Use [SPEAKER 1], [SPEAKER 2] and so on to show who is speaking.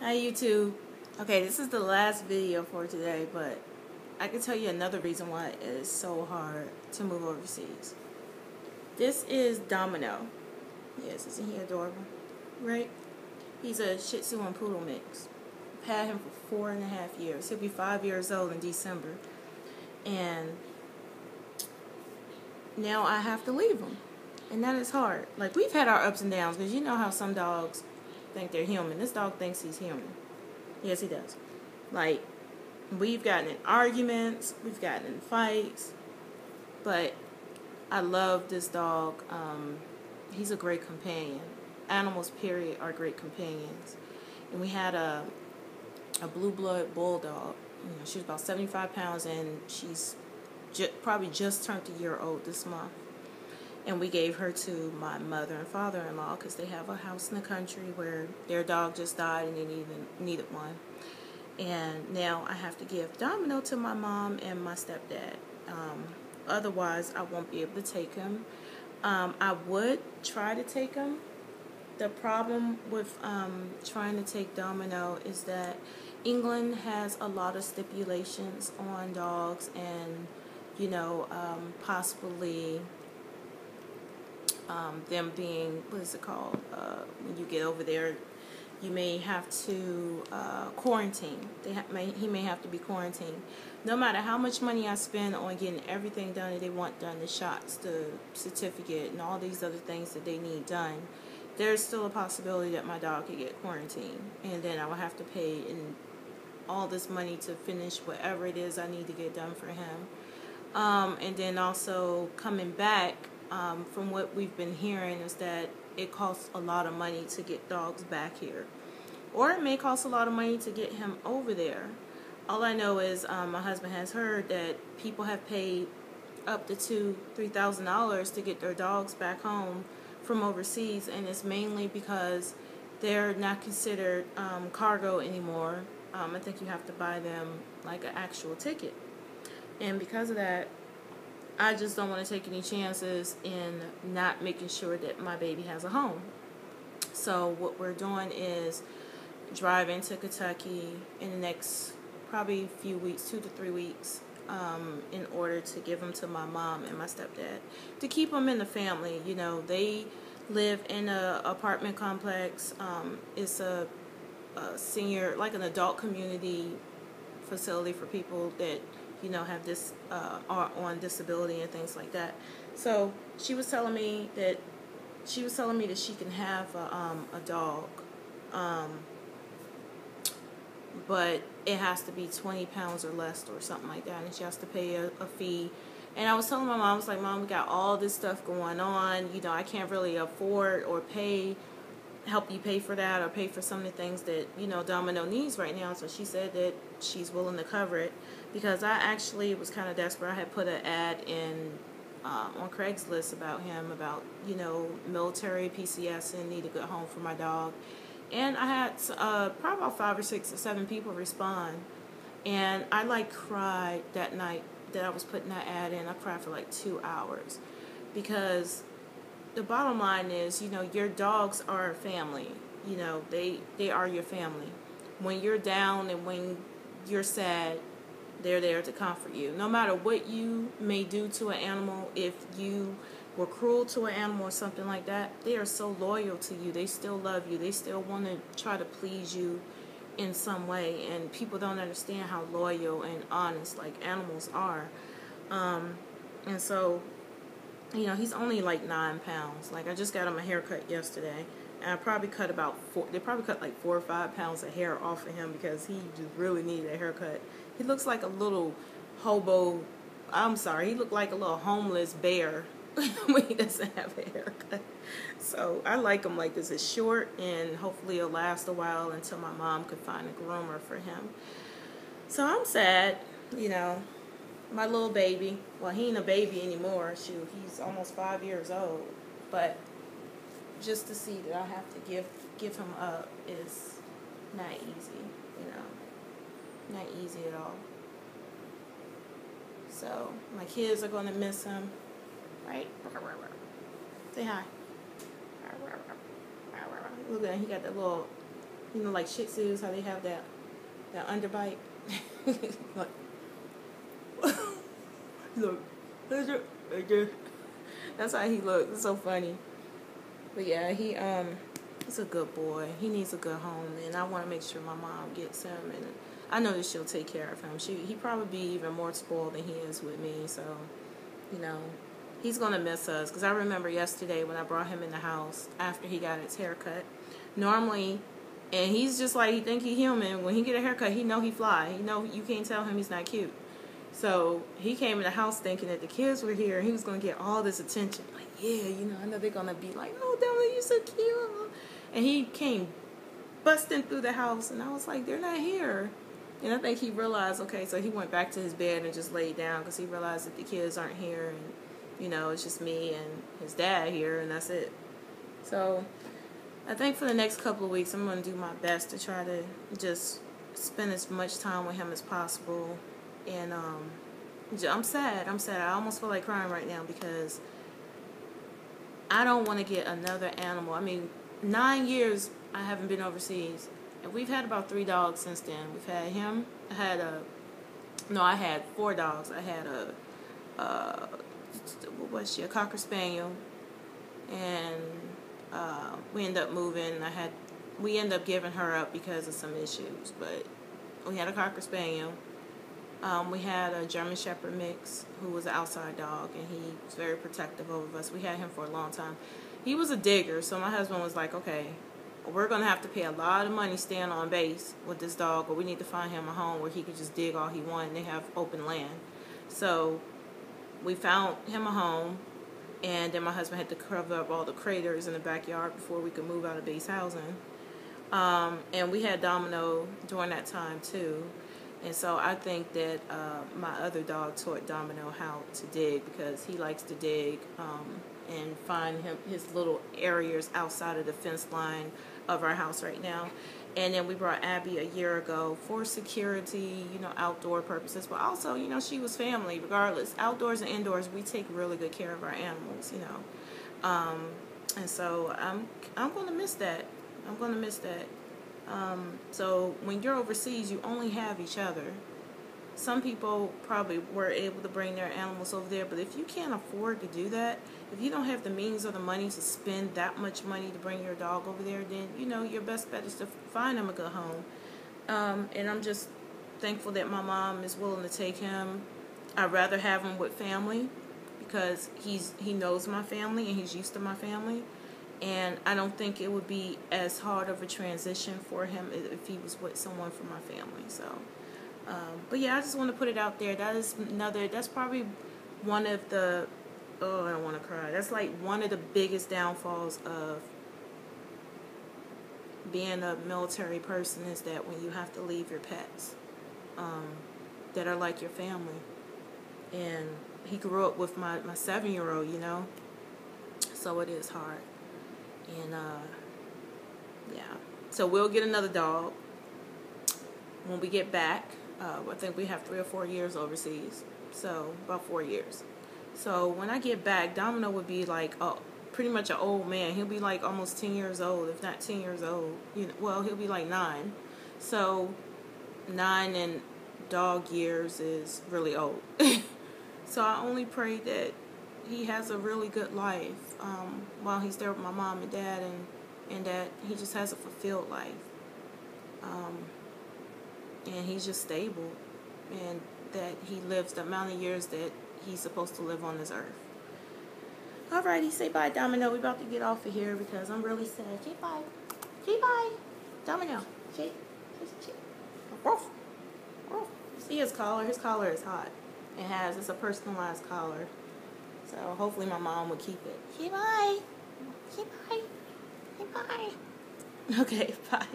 [SPEAKER 1] Hi YouTube. Okay, this is the last video for today, but I can tell you another reason why it is so hard to move overseas. This is Domino. Yes, isn't he adorable? Right? He's a Shih Tzu and Poodle mix. I've had him for 4.5 years. He'll be 5 years old in December. And now I have to leave him. And that is hard. Like, we've had our ups and downs, because you know how some dogs think they're human. This dog thinks he's human. Yes, he does. Like, we've gotten in arguments, we've gotten in fights, but I love this dog. He's a great companion. Animals, period, are great companions. And we had a blue blood bulldog. You know, she was about 75 pounds, and she's probably just turned a year old this month. And we gave her to my mother and father-in-law because they have a house in the country where their dog just died and they needed one. And now I have to give Domino to my mom and my stepdad. Otherwise, I won't be able to take him. I would try to take him. The problem with trying to take Domino is that England has a lot of stipulations on dogs, and you know, possibly them being, what is it called, when you get over there, you may have to quarantine. He may have to be quarantined. No matter how much money I spend on getting everything done that they want done, the shots, the certificate, and all these other things that they need done, there's still a possibility that my dog could get quarantined. And then I will have to pay all this money to finish whatever it is I need to get done for him. And then also coming back, from what we've been hearing, is that it costs a lot of money to get dogs back here. Or it may cost a lot of money to get him over there. All I know is my husband has heard that people have paid up to $2,000-$3,000 to get their dogs back home from overseas, and it's mainly because they're not considered cargo anymore. I think you have to buy them like an actual ticket. And because of that, I just don't want to take any chances in not making sure that my baby has a home. So what we're doing is driving to Kentucky in the next probably few weeks, 2 to 3 weeks, in order to give them to my mom and my stepdad, to keep them in the family. You know, they live in an apartment complex. It's a senior, like an adult community facility for people that, you know, have this are on disability and things like that. So she was telling me that she can have a dog, but it has to be 20 pounds or less or something like that, and she has to pay a fee. And I was telling my mom, I was like, Mom, we got all this stuff going on. You know, I can't really afford or help you pay for that, or pay for some of the things that, you know, Domino needs right now. So she said that she's willing to cover it, because I actually was kind of desperate. I had put an ad in on Craigslist about him, about, you know, military, PCS, and need a good home for my dog. And I had probably about 5 or 6 or 7 people respond. And I like cried that night that I was putting that ad in. I cried for like 2 hours, because the bottom line is, you know, your dogs are family. You know, they are your family. When you're down and when you're sad, they're there to comfort you. No matter what you may do to an animal, if you were cruel to an animal or something like that, they are so loyal to you. They still love you. They still want to try to please you in some way. And people don't understand how loyal and honest, like, animals are. And so, you know, he's only like 9 pounds. Like, I just got him a haircut yesterday, and I probably cut they probably cut like 4 or 5 pounds of hair off of him, because he just really needed a haircut. He looks like a little he looked like a little homeless bear when he doesn't have a haircut. So I like him like this. It's short, and hopefully it'll last a while until my mom could find a groomer for him. So I'm sad, you know. My little baby, well, he ain't a baby anymore. Shoot, he's almost 5 years old. But just to see that I have to give him up is not easy, you know. Not easy at all. So my kids are going to miss him, right? Say hi. Look at him. He got that little You know, like Shih Tzus, how they have that underbite. Like, look, that's how he looks. It's so funny. But yeah, he's a good boy. He needs a good home, and I want to make sure my mom gets him, and I know that she'll take care of him. He probably be even more spoiled than he is with me, so, you know, he's going to miss us. Because I remember yesterday when I brought him in the house after he got his haircut. Normally, and he's just like, he think he human. When he get a haircut, he know he fly. He know you can't tell him he's not cute. So he came in the house thinking that the kids were here and he was going to get all this attention. Like, yeah, you know, I know they're going to be like, oh, Domino, you're so cute. And he came busting through the house, and I was like, they're not here. And I think he realized, okay, so he went back to his bed and just laid down because he realized that the kids aren't here, and, you know, it's just me and his dad here, and that's it. So I think for the next couple of weeks, I'm going to do my best to try to just spend as much time with him as possible. And I'm sad. I almost feel like crying right now because I don't want to get another animal. I mean, 9 years I haven't been overseas, and we've had about 3 dogs since then. We've had him. I had 4 dogs. I had a Cocker Spaniel, and we ended up moving. We ended up giving her up because of some issues, but we had a Cocker Spaniel. We had a German Shepherd mix who was an outside dog, and he was very protective of us. We had him for a long time. He was a digger, so my husband was like, okay, we're going to have to pay a lot of money staying on base with this dog, or we need to find him a home where he could just dig all he wanted, and they have open land. So we found him a home, and then my husband had to cover up all the craters in the backyard before we could move out of base housing. And we had Domino during that time, too. And so I think that my other dog taught Domino how to dig because he likes to dig and find his little areas outside of the fence line of our house right now. And then we brought Abby a year ago for security, you know, outdoor purposes. But also, you know, she was family regardless. Outdoors and indoors, we take really good care of our animals, you know. And so I'm going to miss that. I'm going to miss that. So when you're overseas, you only have each other. Some people probably were able to bring their animals over there, but if you can't afford to do that, if you don't have the means or the money to spend that much money to bring your dog over there, then, you know, your best bet is to find him a good home. And I'm just thankful that my mom is willing to take him. I'd rather have him with family because he knows my family and he's used to my family. And I don't think it would be as hard of a transition for him if he was with someone from my family. So, but yeah, I just want to put it out there. That's probably one of the, I don't want to cry. That's like one of the biggest downfalls of being a military person is that when you have to leave your pets that are like your family. And he grew up with my 7-year-old, you know, so it is hard. And, yeah. So we'll get another dog when we get back. I think we have 3 or 4 years overseas. So, about 4 years. So, when I get back, Domino would be like pretty much an old man. He'll be like almost 10 years old, if not 10 years old. You know, well, he'll be like 9. So, 9 in dog years is really old. So, I only pray that he has a really good life while he's there with my mom and dad, and that he just has a fulfilled life. And he's just stable, and that he lives the amount of years that he's supposed to live on this earth. Alrighty, say bye, Domino. We're about to get off of here because I'm really sad. Say bye. Say bye. Domino. Say. See his collar? His collar is hot. It's a personalized collar. So hopefully my mom will keep it. Say bye. Say bye. Say bye. Okay, bye.